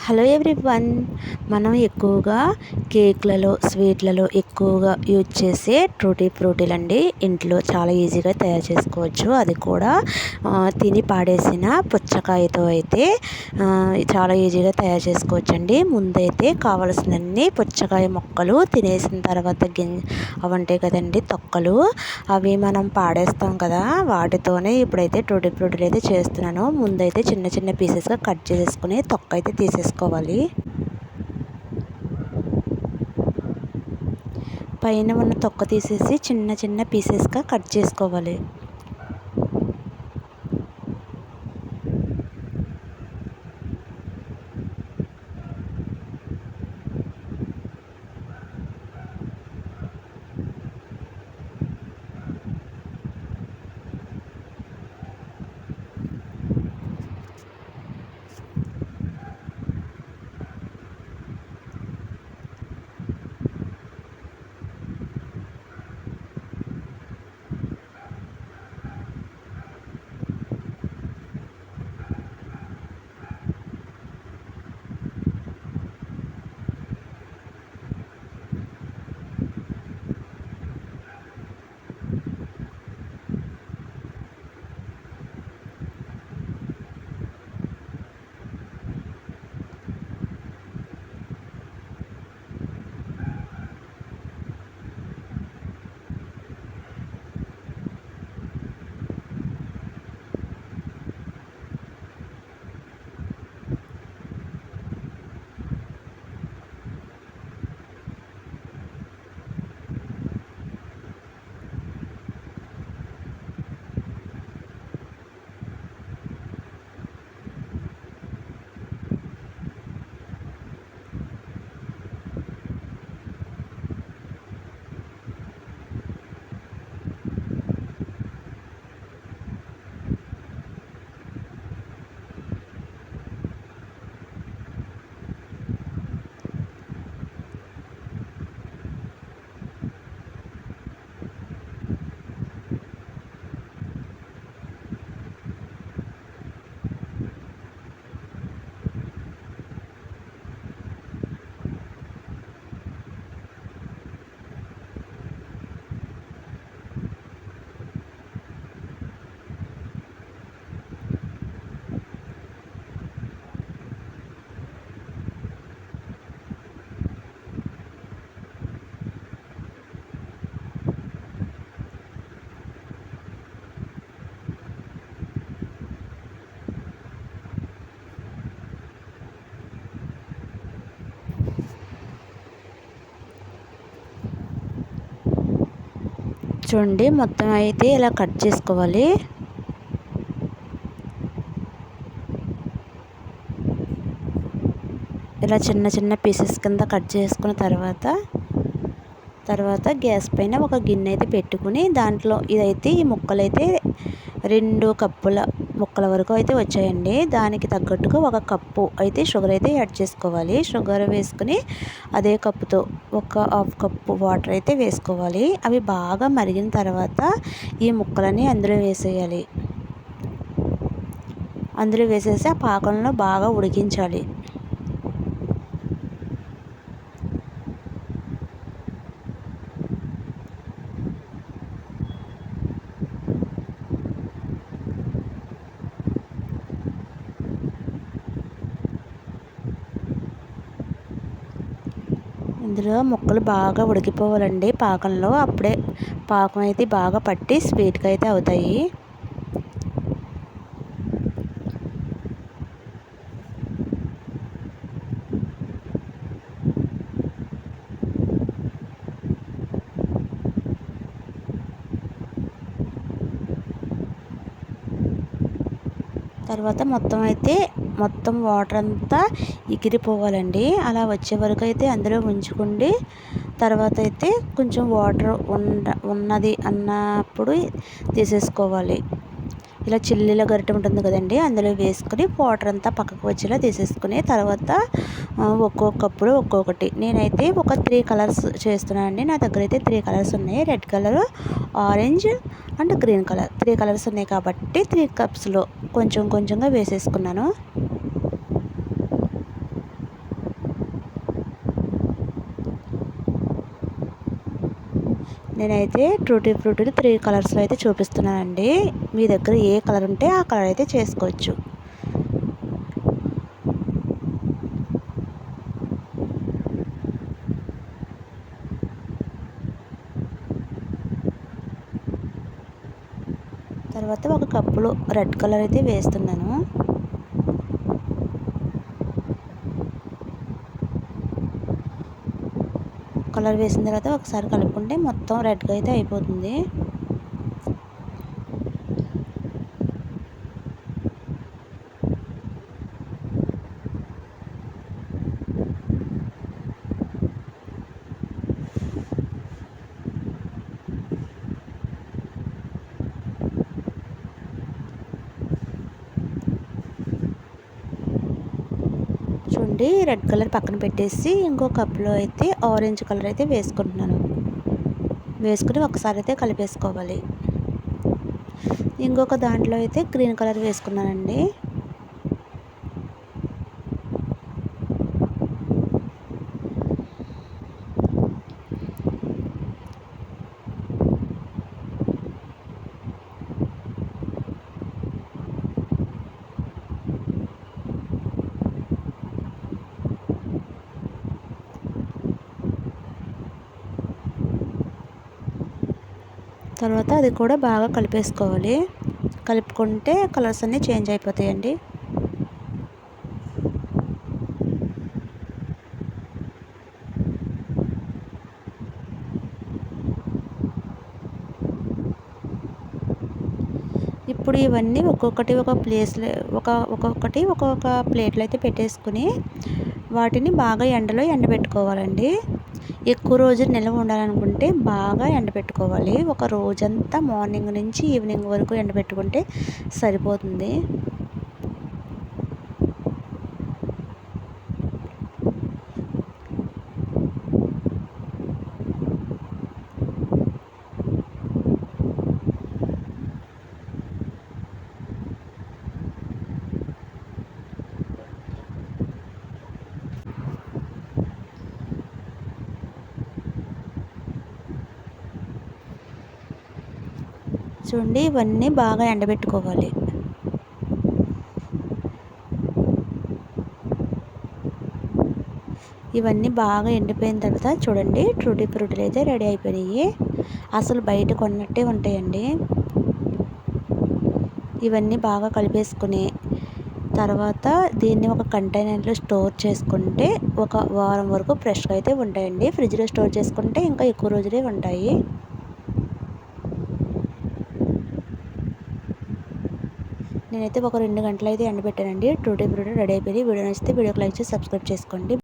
Hello everyone. మనం ఎక్కువగా కేక్లలో, స్వీట్లలో ఎక్కువగా యూజ్ చేసే టూటీ ఫ్రూటీలు అండి. ఇంట్లో చాలా ఈజీగా తయారు చేసుకోవచ్చు. అది కూడా తిని పాడేసిన పుచ్చకాయతో అయితే చాలా ఈజీగా తయారు చేసుకోవచ్చు అండి. ముందైతే కావలసినన్ని పుచ్చకాయ ముక్కలు తినేసిన తర్వాత అవి ఉంటాయి కదండి తొక్కలు, అవి మనం పాడేస్తాం కదా, వాటితోనే ఇప్పుడైతే టూటీ ఫ్రూటీలు అయితే చేస్తున్నాను. ముందైతే చిన్న చిన్న పీసెస్గా కట్ చేసుకుని తొక్క అయితే తీసేసుకోవాలి. పైన ఉన్న తొక్క తీసేసి చిన్న చిన్న పీసెస్గా కట్ చేసుకోవాలి. చూడండి, మొత్తం అయితే ఇలా కట్ చేసుకోవాలి. ఇలా చిన్న చిన్న పీసెస్ కింద కట్ చేసుకున్న తర్వాత గ్యాస్ పైన ఒక గిన్నె అయితే పెట్టుకుని దాంట్లో ఇదైతే ఈ ముక్కలైతే 2 కప్పుల ముక్కల వరకు అయితే వచ్చాయండి. దానికి తగ్గట్టుగా 1 కప్పు అయితే షుగర్ అయితే యాడ్ చేసుకోవాలి. షుగర్ వేసుకుని అదే కప్పుతో ఒక హాఫ్ కప్పు వాటర్ అయితే వేసుకోవాలి. అవి బాగా మరిగిన తర్వాత ఈ ముక్కలని అందులో వేసేయాలి. అందులో వేసేసి ఆ పాకంలో బాగా ఉడికించాలి. ఇందులో ముక్కలు బాగా ఉడికిపోవాలండి పాకంలో. అప్పుడే పాకం అయితే బాగా పట్టి స్వీట్గా అయితే అవుతాయి. తర్వాత మొత్తం వాటర్ అంతా ఎగిరిపోవాలండి. అలా వచ్చే వరకు అయితే అందులో ఉంచుకోండి. తర్వాత అయితే కొంచెం వాటర్ ఉన్నది అన్నప్పుడు తీసేసుకోవాలి. ఇలా చిల్లీల గరిటె ఉంటుంది కదండి, అందులో వేసుకుని వాటర్ అంతా పక్కకు వచ్చేలా తీసేసుకుని తర్వాత ఒక్కొక్క కప్పుడు ఒక్కొక్కటి నేనైతే ఒక 3 కలర్స్ చేస్తున్నానండి. నా దగ్గర అయితే 3 కలర్స్ ఉన్నాయి. Red colour, orange and green colour 3 colours ఉన్నాయి కాబట్టి 3 కప్స్లో కొంచెంగా వేసేసుకున్నాను. నేనైతే ట్రూటీ ఫ్రూటీలు 3 కలర్స్లో అయితే చూపిస్తున్నానండి. మీ దగ్గర ఏ కలర్ ఉంటే ఆ కలర్ అయితే చేసుకోవచ్చు. తర్వాత ఒక కప్పులో రెడ్ కలర్ అయితే వేస్తున్నాను. కలర్ వేసిన తర్వాత ఒకసారి కలుపుకుంటే మొత్తం రెడ్గా అయితే అయిపోతుంది. చూడండి, రెడ్ కలర్ పక్కన పెట్టేసి ఇంకో కప్లో అయితే ఆరెంజ్ కలర్ అయితే వేసుకుంటున్నాను. వేసుకుని ఒకసారి అయితే కలిపేసుకోవాలి. ఇంకొక దాంట్లో అయితే గ్రీన్ కలర్ వేసుకున్నానండి. తర్వాత అది కూడా బాగా కలిపేసుకోవాలి. కలుపుకుంటే కలర్స్ అన్నీ చేంజ్ అయిపోతాయండి. ఇప్పుడు ఇవన్నీ ఒక్కొక్కటి ఒక్కొక్క ప్లేట్లో అయితే పెట్టేసుకుని వాటిని బాగా ఎండలో ఎండబెట్టుకోవాలండి. ఎక్కువ రోజులు నిల్వ ఉండాలనుకుంటే బాగా ఎండబెట్టుకోవాలి. ఒక రోజంతా మార్నింగ్ నుంచి ఈవినింగ్ వరకు ఎండబెట్టుకుంటే సరిపోతుంది. చూడండి, ఇవన్నీ బాగా ఎండబెట్టుకోవాలి. ఇవన్నీ బాగా ఎండిపోయిన తర్వాత చూడండి, ట్రూటీ ఫ్రూటీలు అయితే రెడీ అయిపోయినాయి. అసలు బయట కొన్నట్టే ఉంటాయండి. ఇవన్నీ బాగా కలిపేసుకుని తర్వాత దీన్ని ఒక కంటైనర్లో స్టోర్ చేసుకుంటే ఒక వారం వరకు ఫ్రెష్గా అయితే ఉంటాయండి. ఫ్రిడ్జ్లో స్టోర్ చేసుకుంటే ఇంకా ఎక్కువ రోజులే ఉంటాయి. నేనైతే ఒక 2 గంటలు అయితే ఎండబెట్టానండి. ట్రూటీ ఫ్రూటీ రెడీ అయిపోయింది. వీడియో నచ్చితే వీడియోకి లైక్ చేసి సబ్స్క్రైబ్ చేసుకోండి.